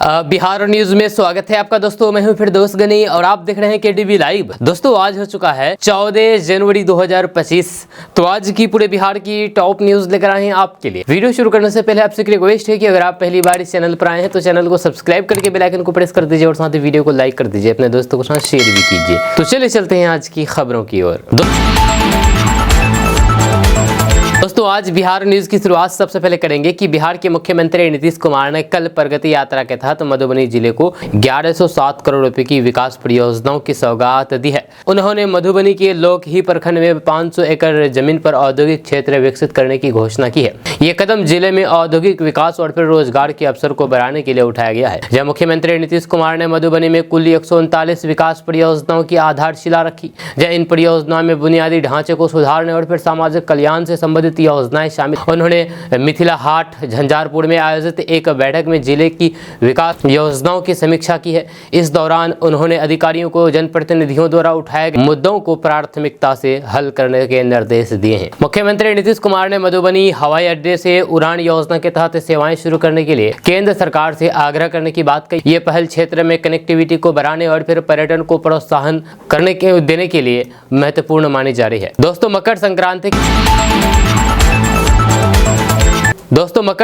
Bihar news में स्वागत है आपका दोस्तों। मैं हूं फिर दोस्त गनी और आप देख रहे हैं केडीवी लाइव। दोस्तों आज हो चुका है 14 जनवरी 2025। तो आज की पूरे बिहार की टॉप न्यूज लेकर आए हैं आपके लिए। वीडियो शुरू करने से पहले आपसे रिक्वेस्ट है कि अगर आप पहली बार इस चैनल पर आए हैं तो चैनल को सब्सक्राइब करके बेल आइकन को प्रेस कर दीजिए और साथ ही वीडियो को लाइक कर दीजिए, अपने दोस्तों के साथ शेयर भी कीजिए। तो चलिए चलते हैं आज की खबरों की ओर। दोस्तों आज बिहार न्यूज की शुरुआत सबसे पहले करेंगे कि बिहार के मुख्यमंत्री नीतीश कुमार ने कल प्रगति यात्रा के तहत मधुबनी जिले को 1107 करोड़ रुपए की विकास परियोजनाओं की सौगात दी है। उन्होंने मधुबनी के लोक ही प्रखंड में 500 एकड़ जमीन पर औद्योगिक क्षेत्र विकसित करने की घोषणा की है। ये कदम जिले में औद्योगिक विकास और फिर रोजगार के अवसर को बढ़ाने के लिए उठाया गया है। जब मुख्यमंत्री नीतीश कुमार ने मधुबनी में कुल 139 विकास परियोजनाओं की आधारशिला रखी। जब इन परियोजनाओं में बुनियादी ढांचे को सुधारने और फिर सामाजिक कल्याण से संबंधित योजनाएं शामिल। उन्होंने मिथिला हाट झंझारपुर में आयोजित एक बैठक में जिले की विकास योजनाओं की समीक्षा की है। इस दौरान उन्होंने अधिकारियों को जनप्रतिनिधियों द्वारा उठाए गए मुद्दों को प्राथमिकता से हल करने के निर्देश दिए हैं। मुख्यमंत्री नीतीश कुमार ने मधुबनी हवाई अड्डे से उड़ान योजना के तहत सेवाएं शुरू करने के लिए केंद्र सरकार से आग्रह करने की बात कही। ये पहल क्षेत्र में कनेक्टिविटी को बढ़ाने और फिर पर्यटन को प्रोत्साहन देने के लिए महत्वपूर्ण मानी जा रही है। दोस्तों मकर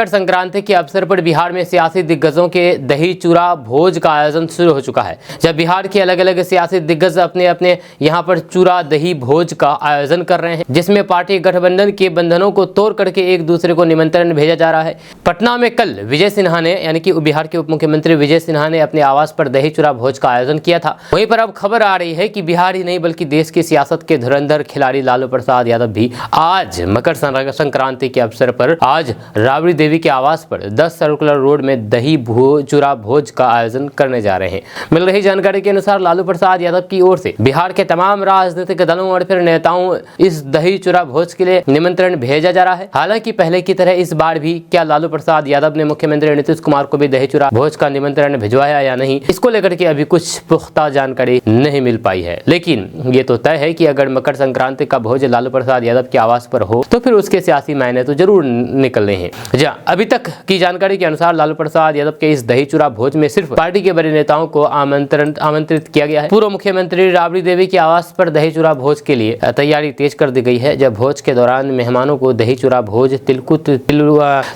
संक्रांति के अवसर पर बिहार में सियासी दिग्गजों के दही चूरा भोज का आयोजन शुरू हो चुका है। जब बिहार के अलग अलग सियासी दिग्गज अपने अपने यहाँ पर चूरा दही भोज का आयोजन कर रहे हैं, जिसमें पार्टी गठबंधन के बंधनों को तोड़ करके एक दूसरे को निमंत्रण भेजा जा रहा है। पटना में कल विजय सिन्हा ने यानी कि बिहार के उप मुख्यमंत्री विजय सिन्हा ने अपने आवास पर दही चूरा भोज का आयोजन किया था। वहीं पर अब खबर आ रही है कि बिहार ही नहीं बल्कि देश की सियासत के धुरंधर खिलाड़ी लालू प्रसाद यादव भी आज मकर संक्रांति के अवसर पर आज राबड़ी देवी के आवास पर 10 सर्कुलर रोड में दही चूरा भोज का आयोजन करने जा रहे हैं। मिल रही जानकारी के अनुसार लालू प्रसाद यादव की ओर से बिहार के तमाम राजनीतिक दलों और फिर नेताओं इस दही चूरा भोज के लिए निमंत्रण भेजा जा रहा है। हालांकि पहले की तरह इस बार भी क्या लालू प्रसाद यादव ने मुख्यमंत्री नीतीश कुमार को भी दही चूरा भोज का निमंत्रण भिजवाया या नहीं, इसको लेकर के अभी कुछ पुख्ता जानकारी नहीं मिल पाई है। लेकिन ये तो तय है कि अगर मकर संक्रांति का भोज लालू प्रसाद यादव के आवास पर हो तो फिर उसके सियासी मायने तो जरूर निकलने हैं। अभी तक की जानकारी के अनुसार लालू प्रसाद यादव के इस दही चूरा भोज में सिर्फ पार्टी के बड़े नेताओं को आमंत्रित किया गया है। पूर्व मुख्यमंत्री राबड़ी देवी के आवास पर दही चूरा भोज के लिए तैयारी तेज कर दी गई है। जब भोज के दौरान मेहमानों को दही चूरा भोज, तिलकुट,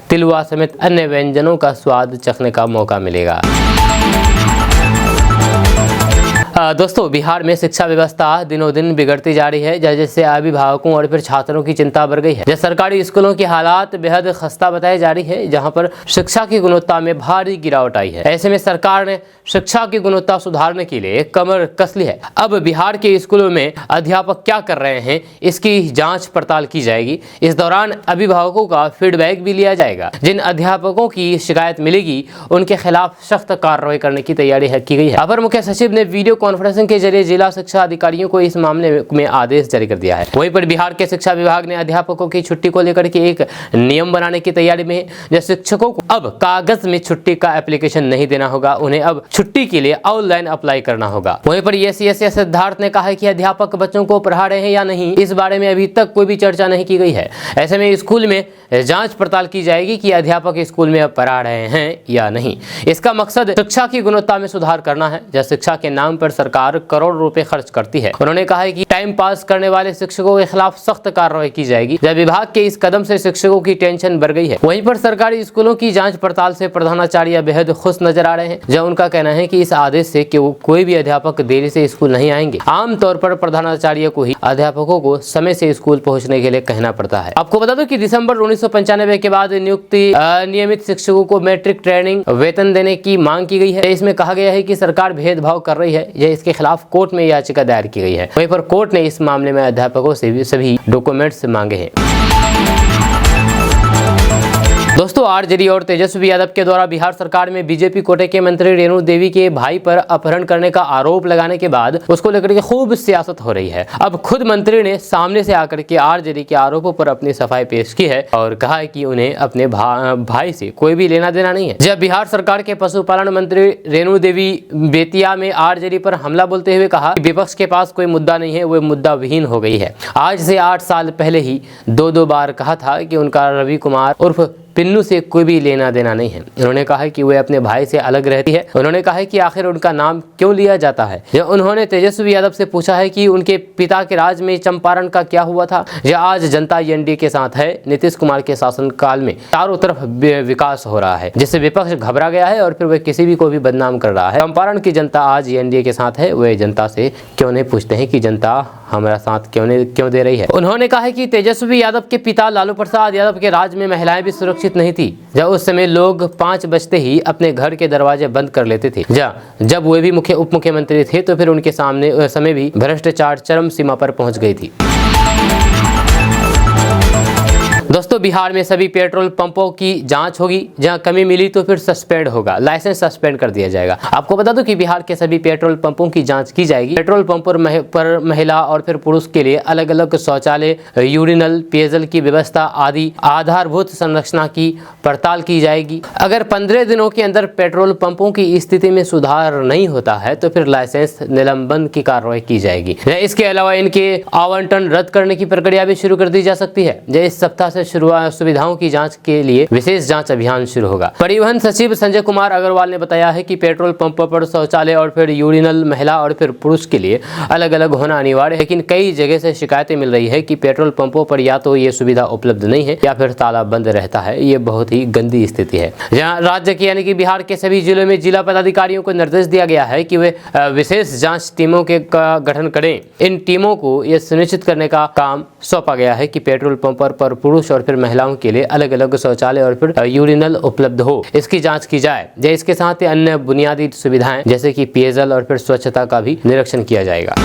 तिलवा समेत अन्य व्यंजनों का स्वाद चखने का मौका मिलेगा। दोस्तों बिहार में शिक्षा व्यवस्था दिनों दिन बिगड़ती जा रही है, जैसे अभिभावकों और फिर छात्रों की चिंता बढ़ गई है। जब सरकारी स्कूलों की हालात बेहद खस्ता बताई जा रही है, जहां पर शिक्षा की गुणवत्ता में भारी गिरावट आई है। ऐसे में सरकार ने शिक्षा की गुणवत्ता सुधारने के लिए कमर कस ली है। अब बिहार के स्कूलों में अध्यापक क्या कर रहे हैं इसकी जांच पड़ताल की जाएगी। इस दौरान अभिभावकों का फीडबैक भी लिया जाएगा। जिन अध्यापकों की शिकायत मिलेगी उनके खिलाफ सख्त कार्रवाई करने की तैयारी की गई है। अपर मुख्य सचिव ने वीडियो कॉन्फ्रेंसिंग के जरिए जिला शिक्षा अधिकारियों को इस मामले में आदेश जारी कर दिया है। वहीं पर बिहार के शिक्षा विभाग ने अध्यापकों की छुट्टी को लेकर के एक नियम बनाने की तैयारी में है। जब शिक्षकों को अब कागज में छुट्टी का एप्लीकेशन नहीं देना होगा, उन्हें अब छुट्टी के लिए ऑनलाइन अप्लाई करना होगा। वहीं पर सिद्धार्थ ने कहा है कि अध्यापक बच्चों को पढ़ा रहे हैं या नहीं, इस बारे में अभी तक कोई भी चर्चा नहीं की गई है। ऐसे में स्कूल में जांच पड़ताल की जाएगी कि अध्यापक स्कूल में अब पढ़ा रहे हैं या नहीं। इसका मकसद शिक्षा की गुणवत्ता में सुधार करना है। जब शिक्षा के नाम पर सरकार करोड़ रुपए खर्च करती है। उन्होंने कहा है कि टाइम पास करने वाले शिक्षकों के खिलाफ सख्त कार्रवाई की जाएगी। जब विभाग के इस कदम से शिक्षकों की टेंशन बढ़ गई है। वहीं पर सरकारी स्कूलों की जांच पड़ताल से प्रधानाचार्य बेहद खुश नजर आ रहे हैं। जब उनका कहना है कि इस आदेश से कोई भी अध्यापक देरी से स्कूल नहीं आएंगे। आमतौर पर प्रधानाचार्य को ही अध्यापकों को समय से स्कूल पहुंचने के लिए कहना पड़ता है। आपको बता दो कि दिसंबर 1995 के बाद नियमित शिक्षकों को मैट्रिक ट्रेनिंग वेतन देने की मांग की गई है। इसमें कहा गया है कि सरकार भेदभाव कर रही है। यह इसके खिलाफ कोर्ट में याचिका दायर की गई है। वहीं पर कोर्ट ने इस मामले में अध्यापकों से भी सभी डॉक्यूमेंट्स मांगे हैं। दोस्तों आरजेडी और तेजस्वी यादव के द्वारा बिहार सरकार में बीजेपी कोटे के मंत्री रेणु देवी के भाई पर अपहरण करने का आरोप लगाने के बाद उसको लेकर के खूब सियासत हो रही है। अब खुद मंत्री ने सामने से आकर के आरजेडी के आरोपों पर अपनी सफाई पेश की है और कहा है कि उन्हें अपने भाई से कोई भी लेना देना नहीं है। जब बिहार सरकार के पशुपालन मंत्री रेणु देवी बेतिया में आरजेडी पर हमला बोलते हुए कहा कि विपक्ष के पास कोई मुद्दा नहीं है, वो मुद्दा विहीन हो गई है। आज से 8 साल पहले ही दो बार कहा था कि उनका रवि कुमार उर्फ पिन्नू से कोई भी लेना देना नहीं है। उन्होंने कहा कि वे अपने भाई से अलग रहती है। उन्होंने कहा कि आखिर उनका नाम क्यों लिया जाता है। जब उन्होंने तेजस्वी यादव से पूछा है कि उनके पिता के राज में चंपारण का क्या हुआ था। यह आज जनता एनडीए के साथ है। नीतीश कुमार के शासनकाल में चारों तरफ विकास हो रहा है, जिससे विपक्ष घबरा गया है और फिर वह किसी भी को भी बदनाम कर रहा है। चंपारण की जनता आज एनडीए के साथ है। वे जनता से क्यों नहीं पूछते हैं कि जनता हमारा साथ क्यों दे रही है। उन्होंने कहा कि तेजस्वी यादव के पिता लालू प्रसाद यादव के राज में महिलाएं भी सुरक्षित नहीं थी। जब उस समय लोग 5 बजते ही अपने घर के दरवाजे बंद कर लेते थे। जब वे भी उप मुख्यमंत्री थे तो फिर उनके सामने समय भी भ्रष्टाचार चरम सीमा पर पहुंच गई थी। दोस्तों, बिहार में सभी पेट्रोल पंपों की जांच होगी। जहां कमी मिली तो फिर सस्पेंड होगा, लाइसेंस सस्पेंड कर दिया जाएगा। आपको बता दूं कि बिहार के सभी पेट्रोल पंपों की जांच की जाएगी। पेट्रोल पंप पर महिला और फिर पुरुष के लिए अलग अलग शौचालय, यूरिनल, पेयजल की व्यवस्था आदि आधारभूत संरचना की पड़ताल की जाएगी। अगर 15 दिनों के अंदर पेट्रोल पंपों की स्थिति में सुधार नहीं होता है तो फिर लाइसेंस निलंबन की कार्रवाई की जाएगी। इसके अलावा इनके आवंटन रद्द करने की प्रक्रिया भी शुरू कर दी जा सकती है। इस सप्ताह से सुविधाओं की जांच के लिए विशेष जांच अभियान शुरू होगा। परिवहन सचिव संजय कुमार अग्रवाल ने बताया है कि पेट्रोल पंपों पर शौचालय और फिर यूरिनल महिला और फिर पुरुष के लिए अलग अलग होना अनिवार्य है, लेकिन कई जगह से शिकायतें मिल रही है कि पेट्रोल पंपों पर या तो ये सुविधा उपलब्ध नहीं है या फिर ताला बंद रहता है। ये बहुत ही गंदी स्थिति है। जहाँ राज्य के यानी कि बिहार के सभी जिलों में जिला पदाधिकारियों को निर्देश दिया गया है कि वे विशेष जाँच टीमों का गठन करें। इन टीमों को यह सुनिश्चित करने का काम सौंपा गया है कि पेट्रोल पंप पर पुरुष और फिर महिलाओं के लिए अलग अलग शौचालय और फिर यूरिनल उपलब्ध हो, इसकी जांच की जाए। इसके साथ ही अन्य बुनियादी सुविधाएं जैसे कि पेयजल और फिर स्वच्छता का भी निरीक्षण किया जाएगा।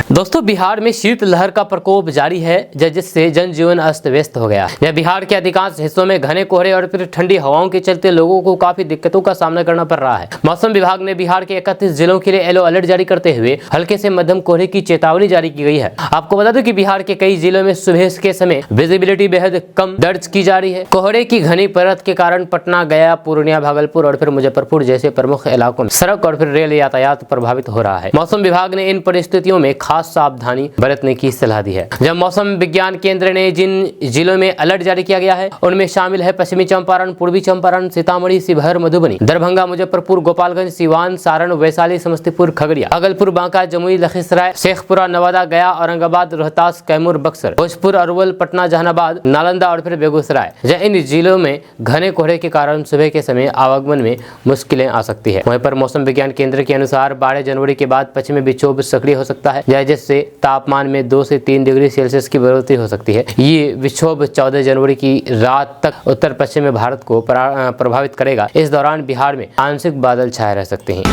दोस्तों, बिहार में शीतलहर का प्रकोप जारी है, जिससे जनजीवन अस्त व्यस्त हो गया है। बिहार के अधिकांश हिस्सों में घने कोहरे और फिर ठंडी हवाओं के चलते लोगों को काफी दिक्कतों का सामना करना पड़ रहा है। मौसम विभाग ने बिहार के 31 जिलों के लिए येलो अलर्ट जारी करते हुए हल्के से मध्यम कोहरे की चेतावनी जारी की गई है। आपको बता दें कि बिहार के कई जिलों में सुबह के समय विजिबिलिटी बेहद कम दर्ज की जा रही है। कोहरे की घनी परत के कारण पटना, गया, पूर्णिया, भागलपुर और फिर मुजफ्फरपुर जैसे प्रमुख इलाकों में सड़क और फिर रेल यातायात प्रभावित हो रहा है। मौसम विभाग ने इन परिस्थितियों में खास सावधानी बरतने की सलाह दी है। जब मौसम विज्ञान केंद्र ने जिन जिलों में अलर्ट जारी किया गया है उनमें शामिल है पश्चिमी चंपारण, पूर्वी चंपारण, सीतामढ़ी, शिवहर, मधुबनी, दरभंगा, मुजफ्फरपुर, गोपालगंज, सिवान, सारण, वैशाली, समस्तीपुर, खगड़िया, भागलपुर, बांका, जमुई, लखीसराय, शेखपुरा, नवादा, गया, औरंगाबाद, रोहतास, कैमूर, बक्सर, भोजपुर, अरवल, पटना, जहानाबाद, नालंदा और फिर बेगूसराय। इन जिलों में घने कोहरे के कारण सुबह के समय आवागमन में मुश्किलें आ सकती है। वहीं पर मौसम विज्ञान केंद्र के अनुसार 12 जनवरी के बाद पश्चिमी विक्षोभ सक्रिय हो सकता है, जिससे तापमान में 2 से 3 डिग्री सेल्सियस की बढ़ोतरी हो सकती है। ये विक्षोभ 14 जनवरी की रात तक उत्तर पश्चिमी भारत को प्रभावित करेगा। इस दौरान बिहार में आंशिक बादल छाए रह सकते हैं।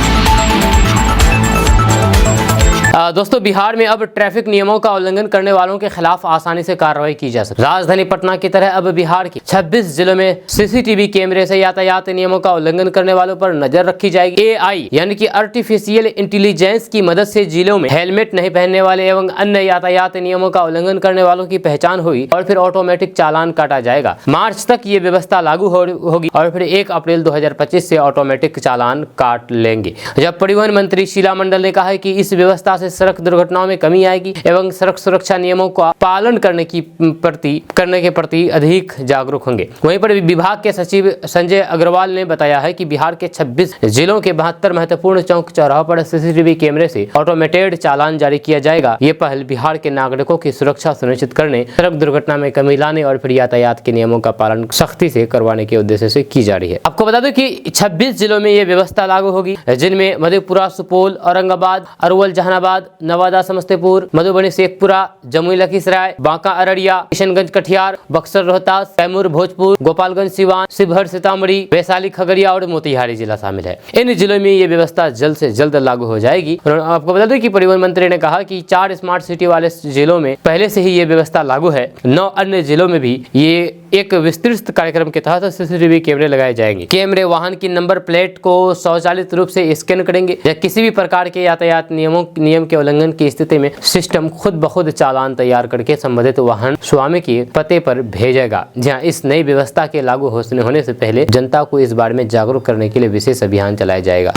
दोस्तों, बिहार में अब ट्रैफिक नियमों का उल्लंघन करने वालों के खिलाफ आसानी से कार्रवाई की जा सकती है। राजधानी पटना की तरह अब बिहार के 26 जिलों में सीसीटीवी कैमरे से यातायात नियमों का उल्लंघन करने वालों पर नजर रखी जाएगी। AI यानी कि आर्टिफिशियल इंटेलिजेंस की मदद से जिलों में हेलमेट नहीं पहनने वाले एवं अन्य यातायात नियमों का उल्लंघन करने वालों की पहचान हुई और फिर ऑटोमेटिक चालान काटा जाएगा। मार्च तक ये व्यवस्था लागू होगी और फिर 1 अप्रैल 2025 से ऑटोमेटिक चालान काट लेंगे। जब परिवहन मंत्री शीला मंडल ने कहा है कि इस व्यवस्था से सड़क दुर्घटनाओं में कमी आएगी एवं सड़क सुरक्षा नियमों का पालन करने के प्रति अधिक जागरूक होंगे। वहीं पर विभाग के सचिव संजय अग्रवाल ने बताया है कि बिहार के 26 जिलों के 72 महत्वपूर्ण चौक चौराहों पर सीसीटीवी कैमरे से ऑटोमेटेड चालान जारी किया जाएगा। ये पहल बिहार के नागरिकों की सुरक्षा सुनिश्चित करने, सड़क दुर्घटना में कमी लाने और फिर यातायात के नियमों का पालन सख्ती से करवाने के उद्देश्य से की जा रही है। आपको बता दें कि 26 जिलों में ये व्यवस्था लागू होगी, जिनमें मधेपुरा, सुपौल, औरंगाबाद, अरवल, जहानाबाद, नवादा, समस्तीपुर, मधुबनी, शेखपुरा, जमुई, लखीसराय, बांका, अररिया, किशनगंज, कटिहार, बक्सर, रोहतास, कैमूर, भोजपुर, गोपालगंज, सिवान, शिवहर, सीतामढ़ी, वैशाली, खगड़िया और मोतिहारी जिला शामिल है। इन जिलों में ये व्यवस्था जल्द से जल्द लागू हो जाएगी। आपको बता दें कि परिवहन मंत्री ने कहा कि 4 स्मार्ट सिटी वाले जिलों में पहले से ही ये व्यवस्था लागू है। 9 अन्य जिलों में भी ये एक विस्तृत कार्यक्रम के तहत सीसीटीवी कैमरे लगाए जाएंगे। कैमरे वाहन की नंबर प्लेट को स्वचालित रूप से स्कैन करेंगे या किसी भी प्रकार के यातायात नियम के उल्लंघन की स्थिति में सिस्टम खुद ब खुद चालान तैयार करके संबंधित वाहन स्वामी के पते पर भेजेगा। जहां इस नई व्यवस्था के लागू होने से पहले जनता को इस बारे में जागरूक करने के लिए विशेष अभियान चलाया जाएगा।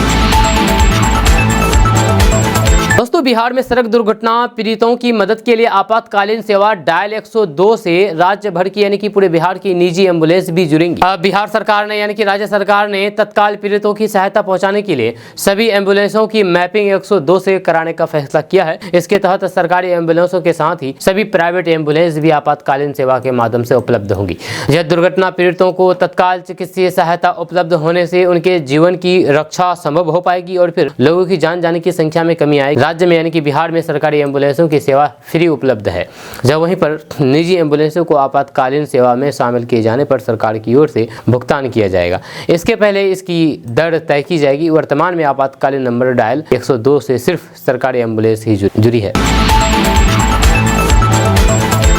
दोस्तों बिहार में सड़क दुर्घटना पीड़ितों की मदद के लिए आपातकालीन सेवा डायल 102 से राज्य भर की यानी कि पूरे बिहार की निजी एम्बुलेंस भी जुड़ेंगी। बिहार सरकार ने यानी कि राज्य सरकार ने तत्काल पीड़ितों की सहायता पहुंचाने के लिए सभी एम्बुलेंसों की मैपिंग 102 से कराने का फैसला किया है। इसके तहत सरकारी एम्बुलेंसों के साथ ही सभी प्राइवेट एम्बुलेंस भी आपातकालीन सेवा के माध्यम से उपलब्ध होंगी। यह दुर्घटना पीड़ितों को तत्काल चिकित्सीय सहायता उपलब्ध होने से उनके जीवन की रक्षा संभव हो पाएगी और फिर लोगों की जान जाने की संख्या में कमी आएगी। राज्य में यानी कि बिहार में सरकारी एम्बुलेंसों की सेवा फ्री उपलब्ध है, जब वहीं पर निजी एम्बुलेंसों को आपातकालीन सेवा में शामिल किए जाने पर सरकार की ओर से भुगतान किया जाएगा। इसके पहले इसकी दर तय की जाएगी। वर्तमान में आपातकालीन नंबर डायल 102 से सिर्फ सरकारी एम्बुलेंस ही जुड़ी है।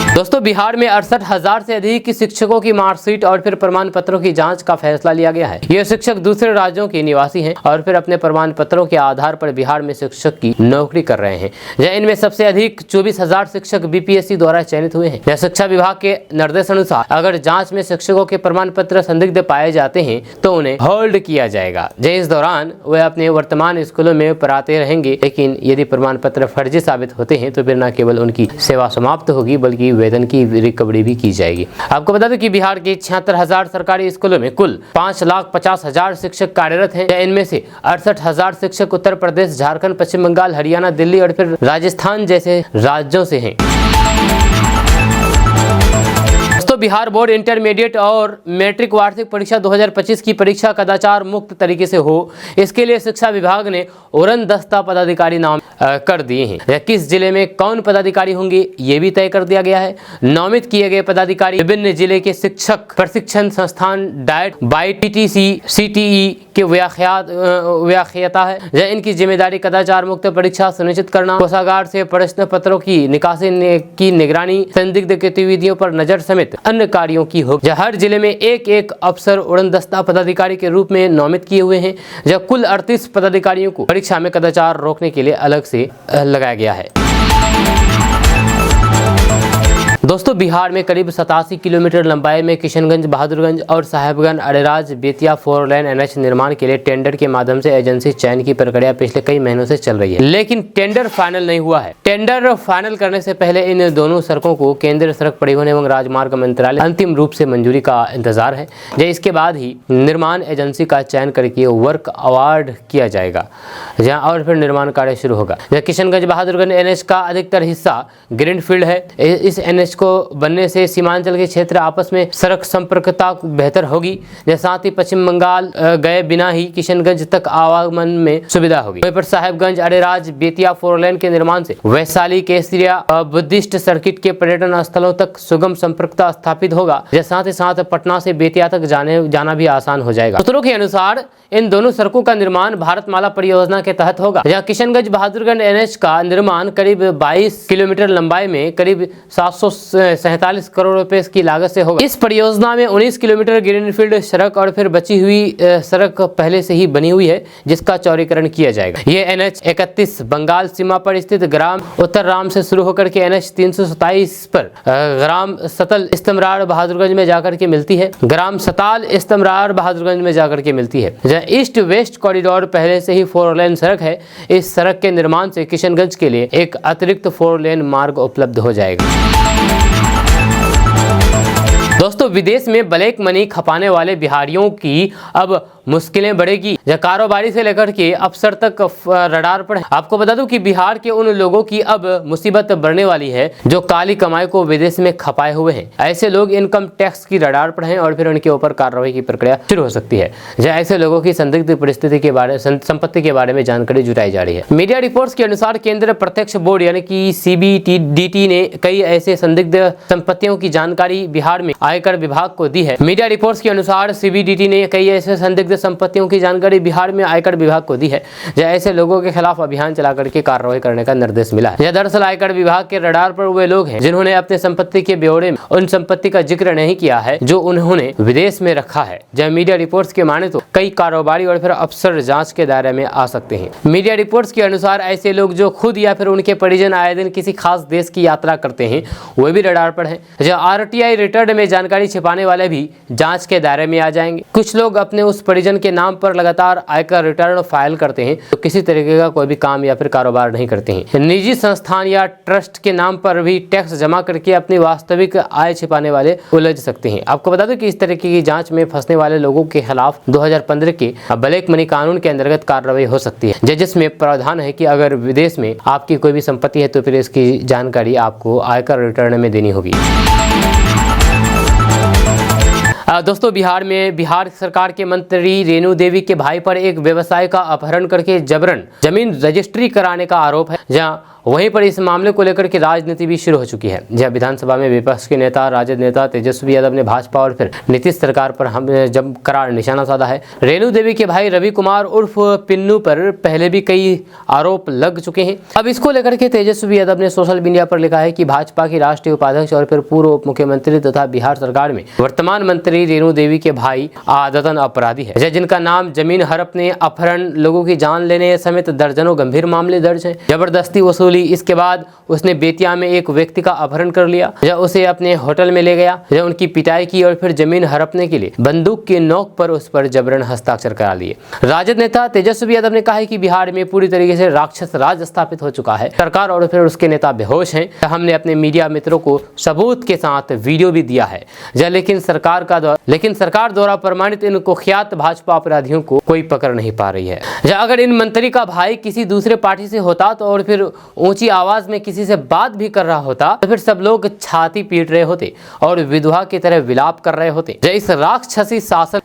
दोस्तों बिहार में 68,000 से अधिक शिक्षकों की मार्कशीट और फिर प्रमाण पत्रों की जांच का फैसला लिया गया है। ये शिक्षक दूसरे राज्यों के निवासी हैं और फिर अपने प्रमाण पत्रों के आधार पर बिहार में शिक्षक की नौकरी कर रहे हैं। इनमें सबसे अधिक 24,000 शिक्षक बीपीएससी द्वारा चयनित हुए हैं। शिक्षा विभाग के निर्देशानुसार अगर जाँच में शिक्षकों के प्रमाण पत्र संदिग्ध पाए जाते हैं तो उन्हें होल्ड किया जाएगा। इस दौरान वे अपने वर्तमान स्कूलों में पढ़ाते रहेंगे, लेकिन यदि प्रमाण पत्र फर्जी साबित होते हैं तो फिर न केवल उनकी सेवा समाप्त होगी बल्कि वेतन की रिकवरी भी की जाएगी। आपको बता दें कि बिहार के 76,000 सरकारी स्कूलों में कुल 5,50,000 शिक्षक कार्यरत हैं। इनमें से 68,000 शिक्षक उत्तर प्रदेश, झारखंड, पश्चिम बंगाल, हरियाणा, दिल्ली और फिर राजस्थान जैसे राज्यों से हैं। बिहार बोर्ड इंटरमीडिएट और मैट्रिक वार्षिक परीक्षा 2025 की परीक्षा कदाचार मुक्त तरीके से हो, इसके लिए शिक्षा विभाग ने उड़न दस्ता पदाधिकारी नाम कर दिए हैं। किस जिले में कौन पदाधिकारी होंगे ये भी तय कर दिया गया है। नामित किए गए पदाधिकारी विभिन्न जिले के शिक्षक प्रशिक्षण संस्थान डाइट बाई टीटीसी सीटीई के व्याख्याता है। इनकी जिम्मेदारी कदाचार मुक्त परीक्षा सुनिश्चित करना, कोषागार से प्रश्न पत्रों की निकासी की निगरानी, संदिग्ध गतिविधियों पर नजर समेत अन्य कार्यों की होगी। हर जिले में एक एक अफसर उड़न दस्ता पदाधिकारी के रूप में नामित किए हुए हैं। जब कुल 38 पदाधिकारियों को परीक्षा में कदाचार रोकने के लिए अलग से लगाया गया है। दोस्तों बिहार में करीब 87 किलोमीटर लंबाई में किशनगंज, बहादुरगंज और साहेबगंज अरेराज बेतिया 4 लेन एनएच निर्माण के लिए टेंडर के माध्यम से एजेंसी चयन की प्रक्रिया पिछले कई महीनों से चल रही है, लेकिन टेंडर फाइनल नहीं हुआ है। टेंडर फाइनल करने से पहले इन दोनों सड़कों को केंद्रीय सड़क परिवहन एवं राजमार्ग मंत्रालय अंतिम रूप से मंजूरी का इंतजार है। इसके बाद ही निर्माण एजेंसी का चयन करके वर्क अवार्ड किया जाएगा और फिर निर्माण कार्य शुरू होगा। किशनगंज बहादुरगंज एनएच का अधिकतर हिस्सा ग्रीनफील्ड है। इस एनएच को बनने से सीमांचल के क्षेत्र आपस में सड़क संपर्कता बेहतर होगी। साथ ही पश्चिम बंगाल गए बिना ही किशनगंज तक आवागमन में सुविधा होगी। वहीं पर साहेबगंज अरेराज बेतिया 4 लेन के निर्माण से वैशाली, केसरिया, बुद्धिस्ट सर्किट के पर्यटन स्थलों तक सुगम संपर्कता स्थापित होगा। साथ ही साथ पटना से बेतिया तक जाना भी आसान हो जाएगा। सूत्रों के अनुसार इन दोनों सड़कों का निर्माण भारतमाला परियोजना के तहत होगा। किशनगंज बहादुरगंज एनएच का निर्माण करीब 22 किलोमीटर लंबाई में करीब 747 करोड़ रुपए की लागत से होगा। इस परियोजना में 19 किलोमीटर ग्रीनफील्ड सड़क और फिर बची हुई सड़क पहले से ही बनी हुई है, जिसका चौड़ीकरण किया जाएगा। ये एनएच 31 बंगाल सीमा पर स्थित ग्राम उत्तरराम से शुरू होकर के एनएच 327 पर ग्राम सतल इस्तमरार बहादुरगंज में जाकर के मिलती है। ग्राम सताल इस्तमरार बहादुरगंज में जाकर के मिलती है। ईस्ट वेस्ट कॉरिडोर पहले से ही 4 लेन सड़क है। इस सड़क के निर्माण से किशनगंज के लिए एक अतिरिक्त 4 लेन मार्ग उपलब्ध हो जाएगा। दोस्तों विदेश में ब्लैक मनी खपाने वाले बिहारियों की अब मुश्किलें बढ़ेगी। कारोबारी से लेकर के अफसर तक रडार पर है। आपको बता दूं कि बिहार के उन लोगों की अब मुसीबत बढ़ने वाली है जो काली कमाई को विदेश में खपाए हुए हैं। ऐसे लोग इनकम टैक्स की रडार पर हैं और फिर उनके ऊपर कार्रवाई की प्रक्रिया शुरू हो सकती है। ऐसे लोगों की संदिग्ध परिस्थिति के बारे संपत्ति के बारे में जानकारी जुटाई जा रही है। मीडिया रिपोर्ट्स के अनुसार केंद्रीय प्रत्यक्ष बोर्ड यानी कि CBDT ने कई ऐसे संदिग्ध संपत्तियों की जानकारी बिहार में आयकर विभाग को दी है। मीडिया रिपोर्ट्स के अनुसार CBDT ने कई ऐसे संदिग्ध संपत्तियों की जानकारी बिहार में आयकर विभाग को दी है। ऐसे लोगों के खिलाफ अभियान चला करके कार्रवाई करने का निर्देश मिला है। दरअसल आयकर विभाग के रडार पर वे लोग हैं जिन्होंने अपने संपत्ति के ब्यौरे में उन संपत्ति का जिक्र नहीं किया है जो उन्होंने विदेश में रखा है। जब मीडिया रिपोर्ट्स के माने तो कई कारोबारी और फिर अफसर जांच के दायरे में आ सकते हैं। मीडिया रिपोर्ट्स के अनुसार ऐसे लोग जो खुद या फिर उनके परिजन आए दिन किसी खास देश की यात्रा करते हैं वे भी रडार पर है। RTI रिटर्न में जानकारी छिपाने वाले भी जांच के दायरे में आ जाएंगे। कुछ लोग अपने उस परिजन परिजन के नाम पर लगातार आयकर रिटर्न फाइल करते हैं तो किसी तरीके का कोई भी काम या फिर कारोबार नहीं करते हैं। निजी संस्थान या ट्रस्ट के नाम पर भी टैक्स जमा करके अपनी वास्तविक आय छिपाने वाले उलझ सकते हैं। आपको बता दूं कि इस तरीके की जांच में फंसने वाले लोगों के खिलाफ 2015 के ब्लैक मनी कानून के अंतर्गत कार्रवाई हो सकती है, जिसमें प्रावधान है कि अगर विदेश में आपकी कोई भी संपत्ति है तो फिर इसकी जानकारी आपको आयकर रिटर्न में देनी होगी। दोस्तों, बिहार सरकार के मंत्री रेणु देवी के भाई पर एक व्यवसायी का अपहरण करके जबरन जमीन रजिस्ट्री कराने का आरोप है। जहां वहीं पर इस मामले को लेकर के राजनीति भी शुरू हो चुकी है। जब विधानसभा में विपक्ष के नेता राजद नेता तेजस्वी यादव ने भाजपा और फिर नीतीश सरकार पर जब करार निशाना साधा है। रेणु देवी के भाई रवि कुमार उर्फ पिन्नू पर पहले भी कई आरोप लग चुके हैं। अब इसको लेकर के तेजस्वी यादव ने सोशल मीडिया पर लिखा है कि भाजपा की राष्ट्रीय उपाध्यक्ष और फिर पूर्व उप मुख्यमंत्री तथा बिहार सरकार में वर्तमान मंत्री रेणु देवी के भाई आदतन अपराधी है, जिनका नाम जमीन हड़पने, अपहरण, लोगों की जान लेने समेत दर्जनों गंभीर मामले दर्ज हैं। जबरदस्ती वसूली, इसके बाद उसने बेतिया में एक व्यक्ति का अपहरण कर लिया, जब उसे अपने होटल में ले गया, जब उनकी पिटाई की और फिर जमीन हड़पने के लिए बंदूक की नोक पर उस पर जबरन हस्ताक्षर करा लिए। राजद नेता तेजस्वी यादव ने कहा है कि बिहार में पूरी तरीके से राक्षस राज स्थापित हो चुका है। सरकार और फिर उसके नेता बेहोश हैं। हमने अपने मीडिया मित्रों को सबूत के साथ वीडियो भी दिया है, लेकिन सरकार द्वारा प्रमाणित इन कुख्यात भाजपा अपराधियों को कोई पकड़ नहीं पा रही है। अगर इन मंत्री का भाई किसी दूसरे पार्टी से होता तो और फिर ऊंची आवाज में किसी से बात भी कर रहा होता तो फिर सब लोग छाती पीट रहे होते और विधवा की तरह विलाप कर रहे होते। इस राक्षसी शासन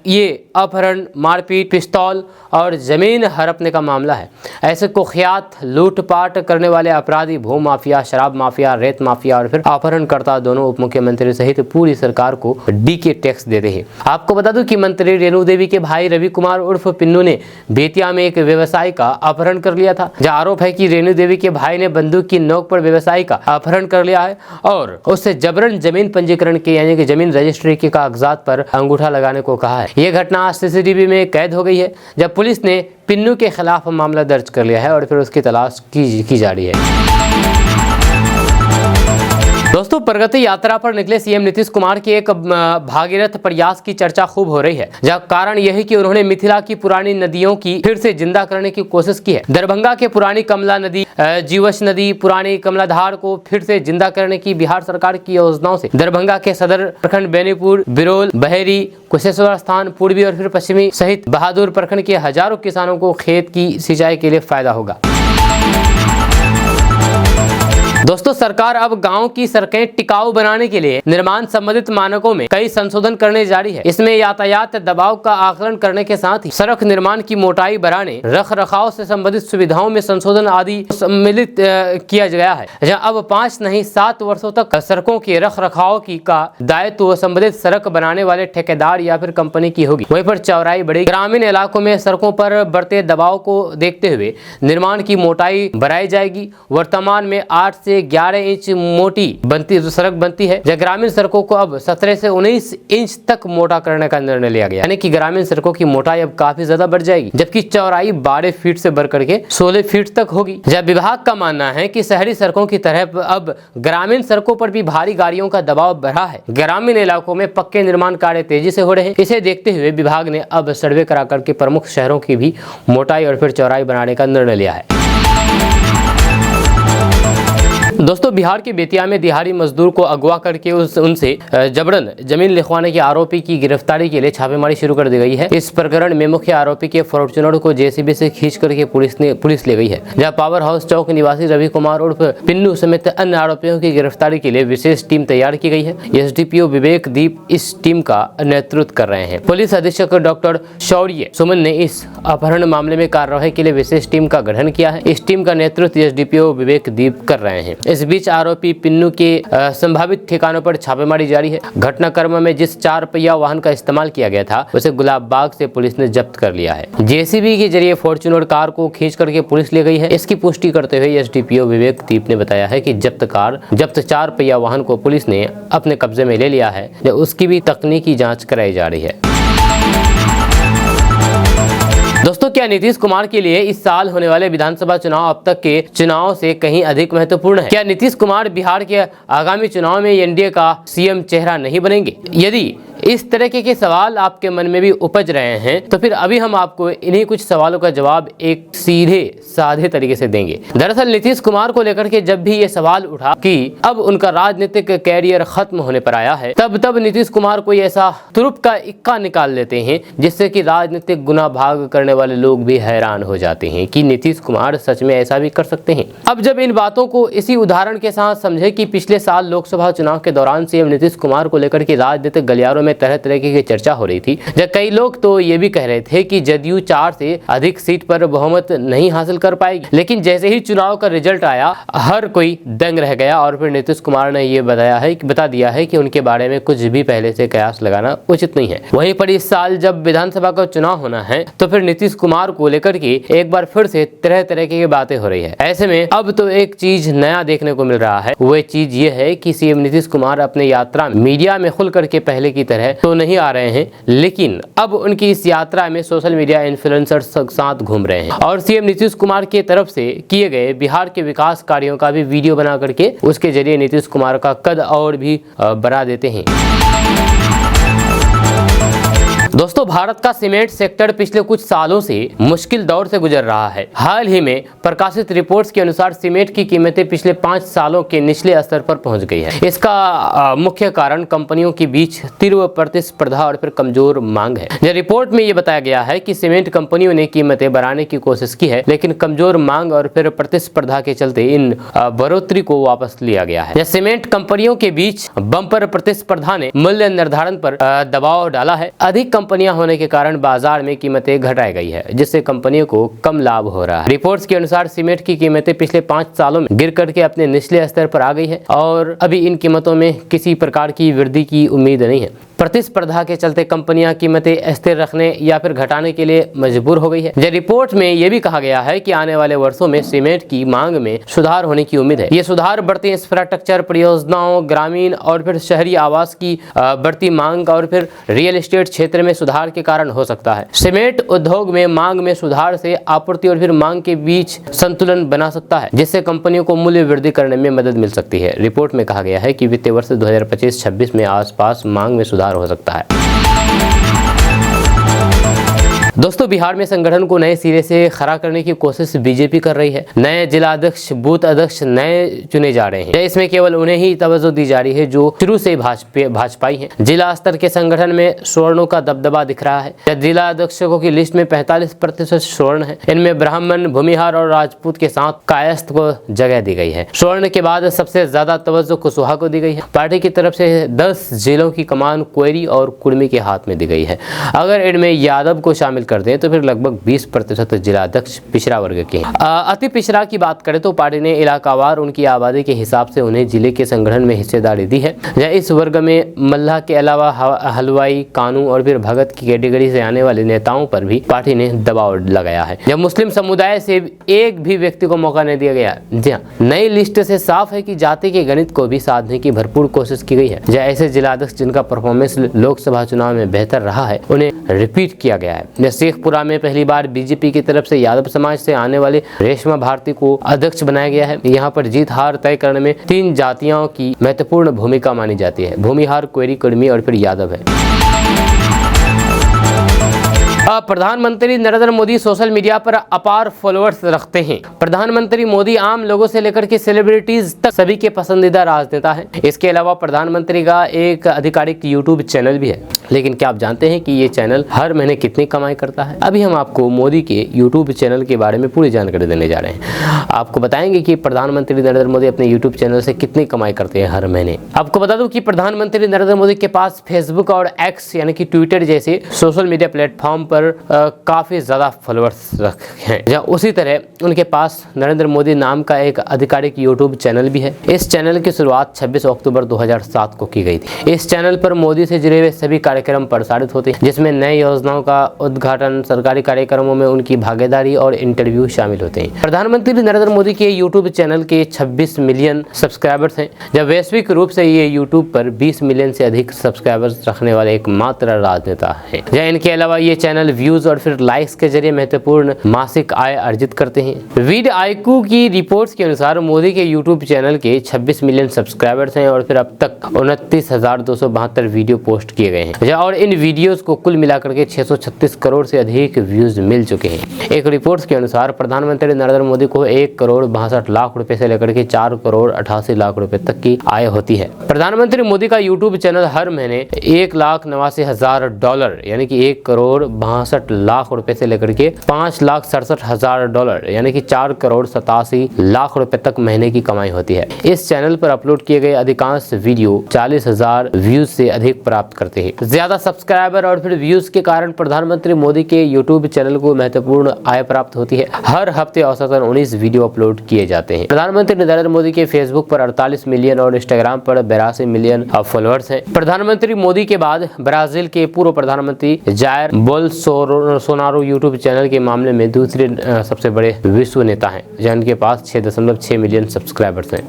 ये अपहरण, मारपीट, पिस्तौल और जमीन हड़पने का मामला है। ऐसे कुख्यात लूटपाट करने वाले अपराधी भू माफिया, शराब माफिया, रेत माफिया और फिर अपहरणकर्ता दोनों उप मुख्यमंत्री सहित पूरी सरकार को डीके टैक्स देते हैं। आपको बता दूं कि मंत्री रेणु देवी के भाई रवि कुमार उर्फ पिन्नू ने बेतिया में एक व्यवसायी का अपहरण कर लिया था। जहां आरोप है कि रेणु देवी के भाई ने बंदूक की नोक पर व्यवसायी का अपहरण कर लिया है और उससे जबरन जमीन पंजीकरण के यानी कि जमीन रजिस्ट्री के कागजात पर अंगूठा लगाने को कहा है। यह घटना सीसीटीवी में कैद हो गई है, जब पुलिस ने पिन्नू के खिलाफ मामला दर्ज कर लिया है और फिर उसकी तलाश की जा रही है। दोस्तों, प्रगति यात्रा पर निकले सीएम नीतीश कुमार के एक भागीरथ प्रयास की चर्चा खूब हो रही है। जहाँ कारण यह है कि उन्होंने मिथिला की पुरानी नदियों की फिर से जिंदा करने की कोशिश की है। दरभंगा के पुरानी कमला नदी, जीवछ नदी, पुरानी कमलाधार को फिर से जिंदा करने की बिहार सरकार की योजनाओं से दरभंगा के सदर प्रखंड बेनीपुर, बिरोल, बहेरी, कुशेश्वर स्थान, पूर्वी और फिर पश्चिमी सहित बहादुर प्रखंड के हजारों किसानों को खेत की सिंचाई के लिए फायदा होगा। दोस्तों, सरकार अब गांव की सड़कें टिकाऊ बनाने के लिए निर्माण संबंधित मानकों में कई संशोधन करने जा रही है। इसमें यातायात दबाव का आकलन करने के साथ ही सड़क निर्माण की मोटाई बढ़ाने, रख रखाव से संबंधित सुविधाओं में संशोधन आदि सम्मिलित किया गया है। जहां अब 5 नहीं 7 वर्षों तक सड़कों के रख रखाव का दायित्व संबंधित सड़क बनाने वाले ठेकेदार या फिर कंपनी की होगी। वहीं पर चौड़ाई बढ़ेगी। ग्रामीण इलाकों में सड़कों पर बढ़ते दबाव को देखते हुए निर्माण की मोटाई बढ़ाई जाएगी। वर्तमान में 8 से 11 इंच मोटी सड़क बनती है। ग्रामीण सड़कों को अब 17 से 19 इंच तक मोटा करने का निर्णय लिया गया, यानी कि ग्रामीण सड़कों की मोटाई अब काफी ज्यादा बढ़ जाएगी, जबकि चौड़ाई 12 फीट से बढ़ करके 16 फीट तक होगी। जब विभाग का मानना है कि शहरी सड़कों की तरह अब ग्रामीण सड़कों पर भी भारी गाड़ियों का दबाव बढ़ा है। ग्रामीण इलाकों में पक्के निर्माण कार्य तेजी से हो रहे हैं। इसे देखते हुए विभाग ने अब सर्वे करा करके प्रमुख शहरों की भी मोटाई और फिर चौड़ाई बनाने का निर्णय लिया है। दोस्तों, बिहार के बेतिया में दिहाड़ी मजदूर को अगवा करके उनसे जबरन जमीन लिखवाने के आरोपी की गिरफ्तारी के लिए छापेमारी शुरू कर दी गई है। इस प्रकरण में मुख्य आरोपी के फॉर्च्यूनर को जेसीबी से खींच करके पुलिस ले गई है। जहां पावर हाउस चौक निवासी रवि कुमार उर्फ पिन्नू समेत अन्य आरोपियों की गिरफ्तारी के लिए विशेष टीम तैयार की गई है। एसडीपीओ विवेक दीप इस टीम का नेतृत्व कर रहे हैं। पुलिस अधीक्षक डॉक्टर शौर्य सुमन ने इस अपहरण मामले में कार्यवाही के लिए विशेष टीम का गठन किया है। इस टीम का नेतृत्व एसडीपीओ विवेक दीप कर रहे हैं। इस बीच आरोपी पिन्नू के संभावित ठिकानों पर छापेमारी जारी है। घटनाक्रम में जिस 4 पहिया वाहन का इस्तेमाल किया गया था उसे गुलाब बाग से पुलिस ने जब्त कर लिया है। जेसीबी के जरिए फॉर्च्यूनर कार को खींच करके पुलिस ले गई है। इसकी पुष्टि करते हुए एसडीपीओ विवेक दीप ने बताया है कि जब्त 4 पहिया वाहन को पुलिस ने अपने कब्जे में ले लिया है, जब उसकी भी तकनीकी जाँच कराई जा रही है। दोस्तों, क्या नीतीश कुमार के लिए इस साल होने वाले विधानसभा चुनाव अब तक के चुनाव से कहीं अधिक महत्वपूर्ण है? क्या नीतीश कुमार बिहार के आगामी चुनाव में एनडीए का सीएम चेहरा नहीं बनेंगे? यदि इस तरीके के सवाल आपके मन में भी उपज रहे हैं तो फिर अभी हम आपको इन्हीं कुछ सवालों का जवाब एक सीधे साधे तरीके से देंगे। दरअसल नीतीश कुमार को लेकर के जब भी ये सवाल उठा कि अब उनका राजनीतिक कैरियर खत्म होने पर आया है, तब नीतीश कुमार कोई ऐसा तुरुप का इक्का निकाल लेते हैं जिससे कि राजनीतिक गुना भाग करने वाले लोग भी हैरान हो जाते हैं कि नीतीश कुमार सच में ऐसा भी कर सकते हैं। अब जब इन बातों को इसी उदाहरण के साथ समझे कि पिछले साल लोकसभा चुनाव के दौरान सीएम नीतीश कुमार को लेकर के राजनीतिक गलियारों में तरह तरह की चर्चा हो रही थी, जब कई लोग तो ये भी कह रहे थे कि जदयू 4 से अधिक सीट पर बहुमत नहीं हासिल कर पाएगी, लेकिन जैसे ही चुनाव का रिजल्ट आया हर कोई दंग रह गया और फिर नीतीश कुमार ने ये बता दिया है कि उनके बारे में कुछ भी पहले से कयास लगाना उचित नहीं है। वहीं पर इस साल जब विधानसभा का चुनाव होना है तो फिर नीतीश कुमार को लेकर के एक बार फिर से तरह तरह की बातें हो रही है। ऐसे में अब तो एक चीज नया देखने को मिल रहा है, वो चीज ये है कि सीएम नीतीश कुमार अपने यात्रा मीडिया में खुल करके पहले की तरह तो नहीं आ रहे हैं, लेकिन अब उनकी इस यात्रा में सोशल मीडिया इन्फ्लुएंसर्स साथ घूम रहे हैं और सीएम नीतीश कुमार की तरफ से किए गए बिहार के विकास कार्यों का भी वीडियो बना करके उसके जरिए नीतीश कुमार का कद और भी बढ़ा देते हैं। दोस्तों, भारत का सीमेंट सेक्टर पिछले कुछ सालों से मुश्किल दौर से गुजर रहा है। हाल ही में प्रकाशित रिपोर्ट्स के अनुसार सीमेंट की कीमतें पिछले 5 सालों के निचले स्तर पर पहुंच गई है। इसका मुख्य कारण कंपनियों के बीच तीव्र प्रतिस्पर्धा और फिर कमजोर मांग है। यह रिपोर्ट में ये बताया गया है कि सीमेंट कंपनियों ने कीमतें बढ़ाने की कोशिश की है, लेकिन कमजोर मांग और फिर प्रतिस्पर्धा के चलते इन बढ़ोतरी को वापस लिया गया है। सीमेंट कंपनियों के बीच बम्पर प्रतिस्पर्धा ने मूल्य निर्धारण पर दबाव डाला है। अधिक कंपनियां होने के कारण बाजार में कीमतें घटाई गई है, जिससे कंपनियों को कम लाभ हो रहा है। रिपोर्ट्स के अनुसार सीमेंट की कीमतें पिछले 5 सालों में गिर करके अपने निचले स्तर पर आ गई है और अभी इन कीमतों में किसी प्रकार की वृद्धि की उम्मीद नहीं है। प्रतिस्पर्धा के चलते कंपनियां कीमतें स्थिर रखने या फिर घटाने के लिए मजबूर हो गई है। यह रिपोर्ट में यह भी कहा गया है कि आने वाले वर्षों में सीमेंट की मांग में सुधार होने की उम्मीद है। ये सुधार बढ़ती इंफ्रास्ट्रक्चर परियोजनाओं, ग्रामीण और फिर शहरी आवास की बढ़ती मांग और फिर रियल एस्टेट क्षेत्र में सुधार के कारण हो सकता है। सीमेंट उद्योग में मांग में सुधार से आपूर्ति और फिर मांग के बीच संतुलन बना सकता है, जिससे कंपनियों को मूल्य वृद्धि करने में मदद मिल सकती है। रिपोर्ट में कहा गया है कि वित्तीय वर्ष 2025-26 में आसपास मांग में सुधार हो सकता है। दोस्तों, बिहार में संगठन को नए सिरे से खड़ा करने की कोशिश बीजेपी कर रही है। नए जिला अध्यक्ष, बूथ अध्यक्ष नए चुने जा रहे हैं। इसमें केवल उन्हें ही तवज्जो दी जा रही है जो शुरू से भाजपाई हैं। जिला स्तर के संगठन में स्वर्णों का दबदबा दिख रहा है। जिला अध्यक्षों की लिस्ट में 45% स्वर्ण है। इनमें ब्राह्मण, भूमिहार और राजपूत के साथ कायस्थ को जगह दी गई है। स्वर्ण के बाद सबसे ज्यादा तवज्जो कुशवाहा को दी गई है। पार्टी की तरफ से 10 जिलों की कमान कोयरी और कुर्मी के हाथ में दी गई है। अगर इनमें यादव को शामिल कर दें तो फिर लगभग 20% जिला अध्यक्ष पिछड़ा वर्ग के हैं। अति पिछड़ा की बात करें तो पार्टी ने इलाकावार उनकी आबादी के हिसाब से उन्हें जिले के संगठन में हिस्सेदारी दी है। इस वर्ग में मल्लाह के अलावा हलवाई, कानू और फिर भगत की कैटेगरी से आने वाले नेताओं पर भी पार्टी ने दबाव लगाया है। जब मुस्लिम समुदाय से एक भी व्यक्ति को मौका नहीं दिया गया। जी हाँ, नई लिस्ट से साफ है कि जाति के गणित को भी साधने की भरपूर कोशिश की गई है। ऐसे जिला अध्यक्ष जिनका परफॉर्मेंस लोकसभा चुनाव में बेहतर रहा है उन्हें रिपीट किया गया है। शेखपुरा में पहली बार बीजेपी की तरफ से यादव समाज से आने वाले रेशमा भारती को अध्यक्ष बनाया गया है। यहाँ पर जीत हार तय करने में 3 जातियों की महत्वपूर्ण भूमिका मानी जाती है। भूमिहार, कोयरी, कुर्मी और फिर यादव है। प्रधानमंत्री नरेंद्र मोदी सोशल मीडिया पर अपार फॉलोअर्स रखते हैं। प्रधानमंत्री मोदी आम लोगों से लेकर के सेलिब्रिटीज तक सभी के पसंदीदा राजनेता हैं। इसके अलावा प्रधानमंत्री का एक आधिकारिक यूट्यूब चैनल भी है। लेकिन क्या आप जानते हैं कि ये चैनल हर महीने कितनी कमाई करता है? अभी हम आपको मोदी के यूट्यूब चैनल के बारे में पूरी जानकारी देने जा रहे हैं। आपको बताएंगे कि प्रधानमंत्री नरेंद्र मोदी अपने यूट्यूब चैनल से कितनी कमाई करते हैं हर महीने। आपको बता दूं कि प्रधानमंत्री नरेंद्र मोदी के पास फेसबुक और एक्स यानी कि ट्विटर जैसे सोशल मीडिया प्लेटफॉर्म पर काफी ज्यादा फॉलोअर्स हैं। उसी तरह उनके पास नरेंद्र मोदी नाम का एक आधिकारिक यूट्यूब चैनल भी है। इस चैनल की शुरुआत 26 अक्टूबर 2007 को की गई थी। इस चैनल पर मोदी से जुड़े हुए सभी कार्यक्रम प्रसारित होते हैं, जिसमें नई योजनाओं का उद्घाटन, सरकारी कार्यक्रमों में उनकी भागीदारी और इंटरव्यू शामिल होते हैं। प्रधानमंत्री नरेंद्र मोदी के यूट्यूब चैनल के 26 मिलियन सब्सक्राइबर्स हैं। जब वैश्विक रूप से ये यूट्यूब पर 20 मिलियन से अधिक सब्सक्राइबर्स रखने वाले एकमात्र राजनेता है। इनके अलावा ये चैनल व्यूज और फिर लाइक्स के जरिए महत्वपूर्ण मासिक आय अर्जित करते हैं। वीड आईक्यू की रिपोर्ट्स के अनुसार मोदी के यूट्यूब चैनल के 26 मिलियन सब्सक्राइबर्स हैं और फिर अब तक 29,272 वीडियो पोस्ट किए गए हैं और इन वीडियोस को कुल मिलाकर के 636 करोड़ से अधिक व्यूज मिल चुके हैं। एक रिपोर्ट के अनुसार प्रधानमंत्री नरेंद्र मोदी को 1 करोड़ 62 लाख रुपए से लेकर के 4 करोड़ 88 लाख रुपए तक की आय होती है। प्रधानमंत्री मोदी का यूट्यूब चैनल हर महीने $1,89,000 यानी कि 1 करोड़ 62 लाख रुपए से लेकर के $5,67,000 यानी कि 4 करोड़ 87 लाख रुपए तक महीने की कमाई होती है। इस चैनल पर अपलोड किए गए अधिकांश वीडियो 40,000 व्यूज से अधिक प्राप्त करते हैं। ज्यादा सब्सक्राइबर और फिर व्यूज के कारण प्रधानमंत्री मोदी के यूट्यूब चैनल को महत्वपूर्ण आय प्राप्त होती है। हर हफ्ते औसतन 19 वीडियो अपलोड किए जाते हैं। प्रधानमंत्री नरेंद्र मोदी के फेसबुक पर 48 मिलियन और इंस्टाग्राम पर 82 मिलियन फॉलोअर्स हैं। प्रधानमंत्री मोदी के बाद ब्राजील के पूर्व प्रधानमंत्री जायर बोल्सोनारो यूट्यूब चैनल के मामले में दूसरे सबसे बड़े विश्व नेता हैं, जिनके पास 6.6 मिलियन सब्सक्राइबर्स हैं।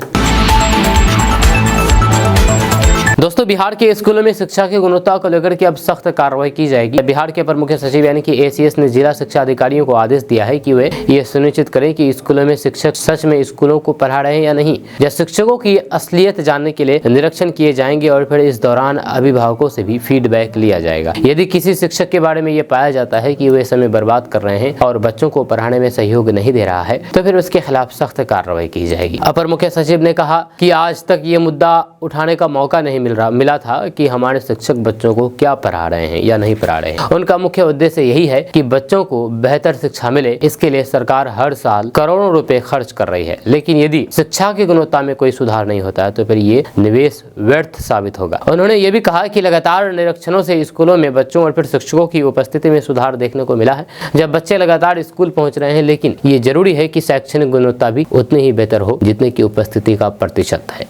दोस्तों, बिहार के स्कूलों में शिक्षा की गुणवत्ता को लेकर के अब सख्त कार्रवाई की जाएगी। बिहार के अपर मुख्य सचिव यानी कि ACS ने जिला शिक्षा अधिकारियों को आदेश दिया है कि वे ये सुनिश्चित करें कि स्कूलों में शिक्षक सच में स्कूलों को पढ़ा रहे हैं या नहीं। या शिक्षकों की असलियत जानने के लिए निरीक्षण किए जाएंगे और फिर इस दौरान अभिभावकों से भी फीडबैक लिया जाएगा। यदि किसी शिक्षक के बारे में ये पाया जाता है कि वे समय बर्बाद कर रहे हैं और बच्चों को पढ़ाने में सहयोग नहीं दे रहा है तो फिर उसके खिलाफ सख्त कार्रवाई की जाएगी। अपर मुख्य सचिव ने कहा कि आज तक ये मुद्दा उठाने का मौका नहीं मिला था कि हमारे शिक्षक बच्चों को क्या पढ़ा रहे हैं या नहीं पढ़ा रहे हैं। उनका मुख्य उद्देश्य यही है कि बच्चों को बेहतर शिक्षा मिले। इसके लिए सरकार हर साल करोड़ों रुपए खर्च कर रही है, लेकिन यदि शिक्षा की गुणवत्ता में कोई सुधार नहीं होता है तो फिर ये निवेश व्यर्थ साबित होगा। उन्होंने ये भी कहा कि लगातार निरीक्षणों से स्कूलों में बच्चों और फिर शिक्षकों की उपस्थिति में सुधार देखने को मिला है। जब बच्चे लगातार स्कूल पहुंच रहे हैं, लेकिन ये जरूरी है कि शैक्षणिक गुणवत्ता भी उतनी ही बेहतर हो जितने की उपस्थिति का प्रतिशत है।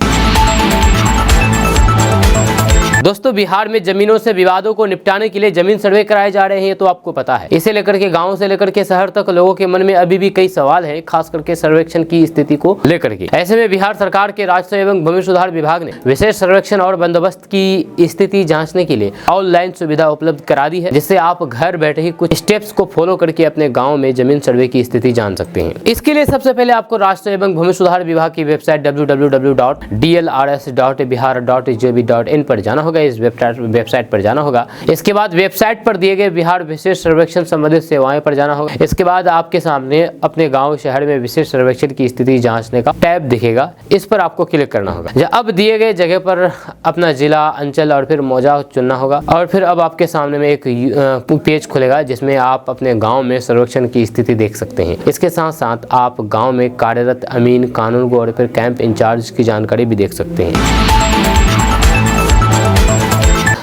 दोस्तों, बिहार में जमीनों से विवादों को निपटाने के लिए जमीन सर्वे कराए जा रहे हैं, तो आपको पता है। इसे लेकर के गांव से लेकर के शहर तक लोगों के मन में अभी भी कई सवाल हैं, खास करके सर्वेक्षण की स्थिति को लेकर के। ऐसे में बिहार सरकार के राजस्व एवं भूमि सुधार विभाग ने विशेष सर्वेक्षण और बंदोबस्त की स्थिति जांचने के लिए ऑनलाइन सुविधा उपलब्ध करा दी है, जिससे आप घर बैठे ही कुछ स्टेप्स को फॉलो करके अपने गाँव में जमीन सर्वे की स्थिति जान सकते हैं। इसके लिए सबसे पहले आपको राजस्व एवं भूमि सुधार विभाग की वेबसाइट www.dlrs.bihar.gov.in पर जाना होगा। इस वेबसाइट पर जाना होगा। इसके बाद वेबसाइट पर दिए गए बिहार विशेष सर्वेक्षण संबंधित सेवाएं पर जाना होगा। इसके बाद आपके सामने अपने गांव शहर में विशेष सर्वेक्षण की स्थिति जांचने का टैब दिखेगा, इस पर आपको क्लिक करना होगा। अब दिए गए जगह पर अपना जिला, अंचल और फिर मौजा चुनना होगा और फिर अब आपके सामने में एक पेज खुलेगा जिसमें आप अपने गाँव में सर्वेक्षण की स्थिति देख सकते हैं। इसके साथ साथ आप गाँव में कार्यरत अमीन, कानूनगो और फिर कैंप इंचार्ज की जानकारी भी देख सकते हैं।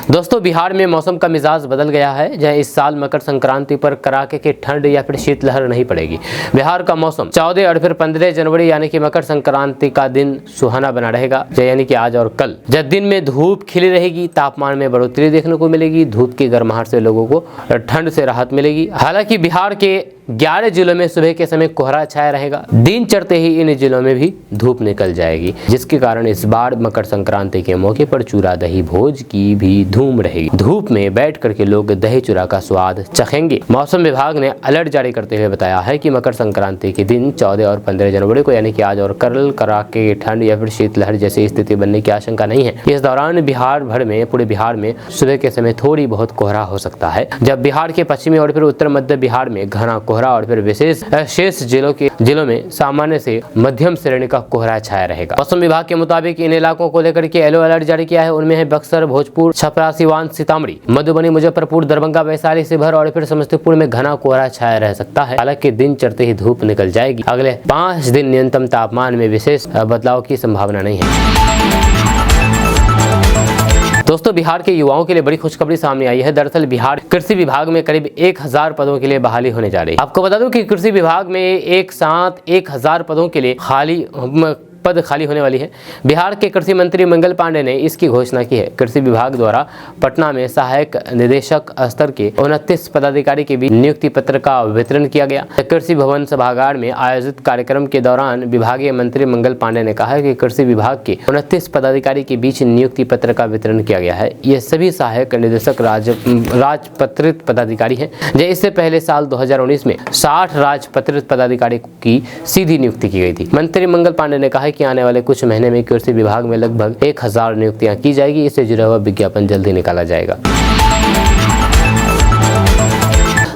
दोस्तों, बिहार में मौसम का मिजाज बदल गया है, जहाँ इस साल मकर संक्रांति पर कड़ाके की ठंड या फिर शीतलहर नहीं पड़ेगी। बिहार का मौसम 14 और फिर 15 जनवरी यानी कि मकर संक्रांति का दिन सुहाना बना रहेगा, यानी कि आज और कल। जब दिन में धूप खिली रहेगी, तापमान में बढ़ोतरी देखने को मिलेगी। धूप की गर्माहट से लोगों को ठंड से राहत मिलेगी। हालांकि बिहार के 11 जिलों में सुबह के समय कोहरा छाया रहेगा। दिन चढ़ते ही इन जिलों में भी धूप निकल जाएगी, जिसके कारण इस बार मकर संक्रांति के मौके पर चूरा दही भोज की भी धूम रहेगी। धूप में बैठ करके लोग दही चूरा का स्वाद चखेंगे। मौसम विभाग ने अलर्ट जारी करते हुए बताया है कि मकर संक्रांति के दिन 14 और 15 जनवरी को यानी कि आज और कल कड़ाके की ठंड या फिर शीतलहर जैसी स्थिति बनने की आशंका नहीं है। इस दौरान बिहार भर में, पूरे बिहार में सुबह के समय थोड़ी बहुत कोहरा हो सकता है, जब बिहार के पश्चिमी और फिर उत्तर मध्य बिहार में घना कोहरा और फिर विशेष शेष जिलों में सामान्य से मध्यम श्रेणी का कोहरा छाया रहेगा। मौसम विभाग के मुताबिक इन इलाकों को लेकर के येलो अलर्ट जारी किया है। उनमें है बक्सर, भोजपुर, छपरा, सिवान, सीतामढ़ी, मधुबनी, मुजफ्फरपुर, दरभंगा, वैशाली, शिवहर और फिर समस्तीपुर में घना कोहरा छाया रह सकता है। हालांकि दिन चढ़ते ही धूप निकल जाएगी। अगले 5 दिन न्यूनतम तापमान में विशेष बदलाव की संभावना नहीं है। दोस्तों, बिहार के युवाओं के लिए बड़ी खुशखबरी सामने आई है। दरअसल बिहार कृषि विभाग में करीब 1000 पदों के लिए बहाली होने जा रही है। आपको बता दूं कि कृषि विभाग में एक साथ 1000 पदों के लिए खाली पद खाली होने वाली है। बिहार के कृषि मंत्री मंगल पांडे ने इसकी घोषणा की है। कृषि विभाग द्वारा पटना में सहायक निदेशक स्तर के 29 पदाधिकारी के बीच नियुक्ति पत्र का वितरण किया गया। कृषि भवन सभागार में आयोजित कार्यक्रम के दौरान विभागीय मंत्री मंगल पांडे ने कहा कि कृषि विभाग के 29 पदाधिकारी के बीच नियुक्ति पत्र का वितरण किया गया है। ये सभी सहायक निदेशक राजपत्रित पदाधिकारी हैं। इससे पहले साल 2019 में 60 राजपत्रित पदाधिकारी की सीधी नियुक्ति की गई थी। मंत्री मंगल पांडे ने कहा कि आने वाले कुछ महीने में कृषि विभाग में लगभग 1000 नियुक्तियां की जाएगी। इससे जुड़ा हुआ विज्ञापन जल्द ही निकाला जाएगा।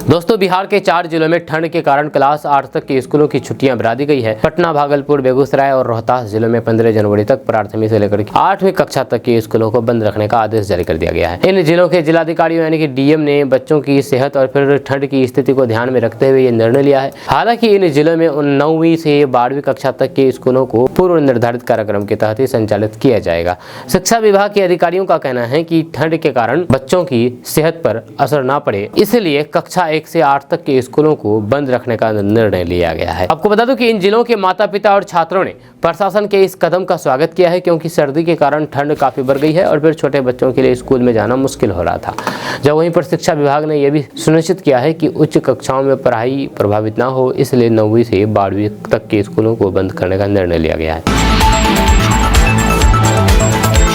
दोस्तों, बिहार के 4 जिलों में ठंड के कारण क्लास 8 तक के स्कूलों की छुट्टियां बढ़ा दी गई है। पटना, भागलपुर, बेगूसराय और रोहतास जिलों में 15 जनवरी तक प्राथमिक से लेकर 8वीं कक्षा तक के स्कूलों को बंद रखने का आदेश जारी कर दिया गया है। इन जिलों के जिलाधिकारियों यानी कि डीएम ने बच्चों की सेहत और फिर ठंड की स्थिति को ध्यान में रखते हुए ये निर्णय लिया है। हालांकि इन जिलों में 9वीं से 12वीं कक्षा तक के स्कूलों को पूर्व निर्धारित कार्यक्रम के तहत ही संचालित किया जाएगा। शिक्षा विभाग के अधिकारियों का कहना है कि ठंड के कारण बच्चों की सेहत पर असर न पड़े, इसलिए कक्षा 1 से 8 तक के स्कूलों को बंद रखने का निर्णय लिया गया है। आपको बता दूं कि इन जिलों के माता पिता और छात्रों ने प्रशासन के इस कदम का स्वागत किया है, क्योंकि सर्दी के कारण ठंड काफी बढ़ गई है और फिर छोटे बच्चों के लिए स्कूल में जाना मुश्किल हो रहा था। जब वहीं पर शिक्षा विभाग ने यह भी सुनिश्चित किया है कि उच्च कक्षाओं में पढ़ाई प्रभावित न हो, इसलिए 9वीं से 12वीं तक के स्कूलों को बंद करने का निर्णय लिया गया है।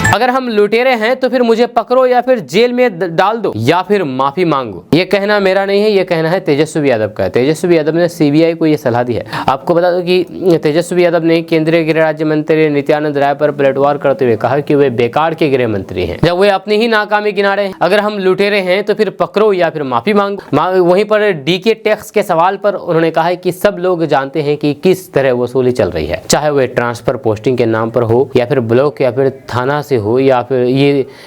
अगर हम लुटेरे हैं तो फिर मुझे पकड़ो या फिर जेल में डाल दो या फिर माफी मांगो। ये कहना मेरा नहीं है, ये कहना है तेजस्वी यादव का। तेजस्वी यादव ने सीबीआई को ये सलाह दी है। आपको बता दो कि तेजस्वी यादव ने केंद्रीय गृह राज्य मंत्री नित्यानंद राय पर पलटवार करते हुए कहा कि वे बेकार के गृह मंत्री हैं, जब वे अपनी ही नाकामी गिना रहे हैं। अगर हम लुटेरे हैं तो फिर पकड़ो या फिर माफी मांगो। वहीं पर डीके टैक्स के सवाल पर उन्होंने कहा कि सब लोग जानते हैं कि किस तरह वसूली चल रही है, चाहे वह ट्रांसफर पोस्टिंग के नाम पर हो या फिर ब्लॉक या फिर थाना से हो या फिर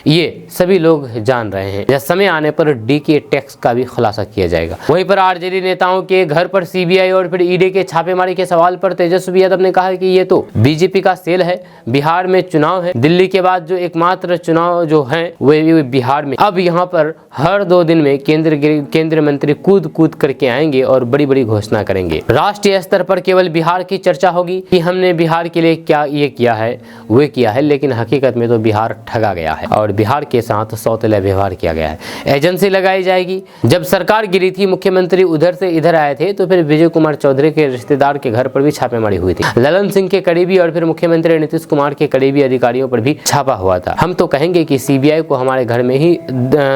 ये सभी लोग जान रहे हैं। जब समय आने पर डीके टैक्स का भी खुलासा किया जाएगा। वहीं पर आरजेडी नेताओं के घर पर सीबीआई और फिर ईडी के छापेमारी के सवाल पर तेजस्वी यादव ने कहा कि ये तो बीजेपी का सेल है। बिहार में चुनाव है, दिल्ली के बाद जो एकमात्र चुनाव जो है वे बिहार में। अब यहाँ पर हर 2 दिन में केंद्रीय मंत्री कूद करके आएंगे और बड़ी बड़ी घोषणा करेंगे। राष्ट्रीय स्तर पर केवल बिहार की चर्चा होगी कि हमने बिहार के लिए क्या ये किया है, वे किया है, लेकिन हकीकत में तो बिहार ठगा गया है और बिहार के साथ सौतेला व्यवहार किया गया है। एजेंसी लगाई जाएगी। जब सरकार गिरी थी, मुख्यमंत्री उधर से इधर आए थे, तो फिर विजय कुमार चौधरी के रिश्तेदार के घर पर भी छापेमारी हुई थी। ललन सिंह के करीबी और फिर मुख्यमंत्री नीतीश कुमार के करीबी अधिकारियों पर भी छापा हुआ था। हम तो कहेंगे कि सीबीआई को हमारे घर में ही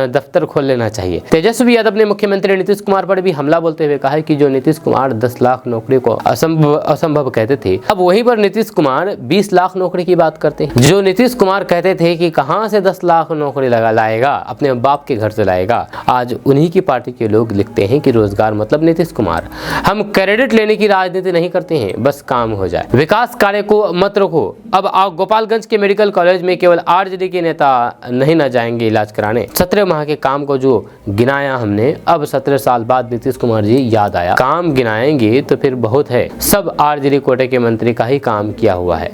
दफ्तर खोल लेना चाहिए। तेजस्वी यादव ने मुख्यमंत्री नीतीश कुमार पर भी हमला बोलते हुए कहा कि जो नीतीश कुमार 10 लाख नौकरी को असंभव कहते थे, अब वहीं पर नीतीश कुमार 20 लाख नौकरी की बात करते हैं। जो नीतीश कुमार कहते थे कि कहां से 10 लाख नौकरी लाएगा, अपने बाप के घर से लाएगा, आज उन्हीं की पार्टी के लोग लिखते हैं कि रोजगार मतलब नीतीश कुमार। हम क्रेडिट लेने की राजनीति नहीं करते हैं, बस काम हो जाए। विकास कार्य को मत रोको। अब गोपालगंज के मेडिकल कॉलेज में केवल आरजेडी के नेता नहीं न जाएंगे इलाज कराने। 17 माह के काम को जो गिनाया हमने, अब 17 साल बाद नीतीश कुमार जी याद आया। काम गिनाएंगे तो फिर बहुत है, सब आरजेडी कोटे के मंत्री का ही काम किया हुआ है।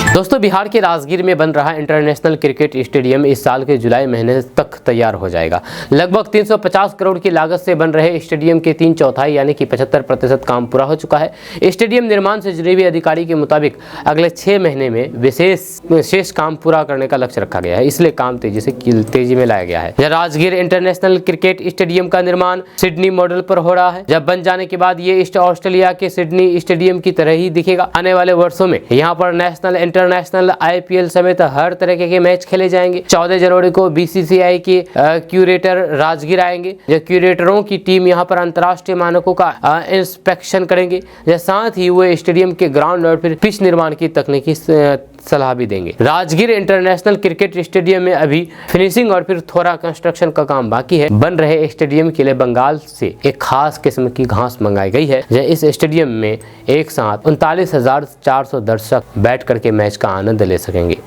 दोस्तों, बिहार के राजगीर में बन रहा इंटरनेशनल क्रिकेट स्टेडियम इस साल के जुलाई महीने तक तैयार हो जाएगा। लगभग 350 करोड़ की लागत से बन रहे स्टेडियम के 3/4 यानी कि 75% काम पूरा हो चुका है। स्टेडियम निर्माण से जुड़े हुए अधिकारी के मुताबिक अगले 6 महीने में विशेष काम पूरा करने का लक्ष्य रखा गया है, इसलिए काम तेजी में लाया गया है। राजगीर इंटरनेशनल क्रिकेट स्टेडियम का निर्माण सिडनी मॉडल पर हो रहा है। जब बन जाने के बाद ये ऑस्ट्रेलिया के सिडनी स्टेडियम की तरह ही दिखेगा। आने वाले वर्षों में यहाँ पर नेशनल इंटरनेशनल आईपीएल समेत हर तरह के मैच खेले जाएंगे। 14 जनवरी को बीसीसीआई के क्यूरेटर राजगीर आएंगे। जो क्यूरेटरों की टीम यहाँ पर अंतर्राष्ट्रीय मानकों का इंस्पेक्शन करेंगे। साथ ही वो स्टेडियम के ग्राउंड और फिर पिच निर्माण की तकनीकी सलाह भी देंगे। राजगीर इंटरनेशनल क्रिकेट स्टेडियम में अभी फिनिशिंग और फिर थोड़ा कंस्ट्रक्शन का काम बाकी है। बन रहे स्टेडियम के लिए बंगाल से एक खास किस्म की घास मंगाई गई है। इस स्टेडियम में एक साथ 39,400 दर्शक बैठ करके मैच का आनंद ले सकेंगे।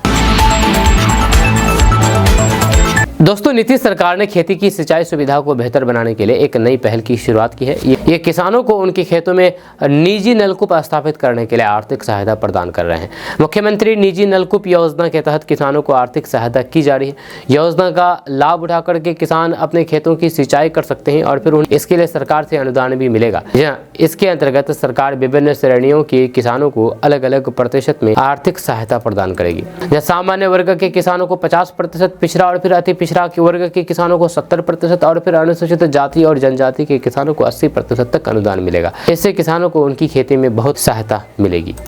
दोस्तों, नीतीश सरकार ने खेती की सिंचाई सुविधा को बेहतर बनाने के लिए एक नई पहल की शुरुआत की है। ये किसानों को उनके खेतों में निजी नलकूप स्थापित करने के लिए आर्थिक सहायता प्रदान कर रहे हैं। मुख्यमंत्री निजी नलकूप योजना के तहत किसानों को आर्थिक सहायता की जा रही है। योजना का लाभ उठा करके किसान अपने खेतों की सिंचाई कर सकते हैं और फिर उन्हें इसके लिए सरकार से अनुदान भी मिलेगा। इसके अंतर्गत सरकार विभिन्न श्रेणियों के किसानों को अलग अलग प्रतिशत में आर्थिक सहायता प्रदान करेगी। सामान्य वर्ग के किसानों को 50%, पिछड़ा और फिर अति पिछड़ा के वर्ग के किसानों को 70% और फिर अनुसूचित जाति और जनजाति के किसानों को 80% तक अनुदान मिलेगा। इससे किसानों को उनकी खेती में बहुत सहायता मिलेगी।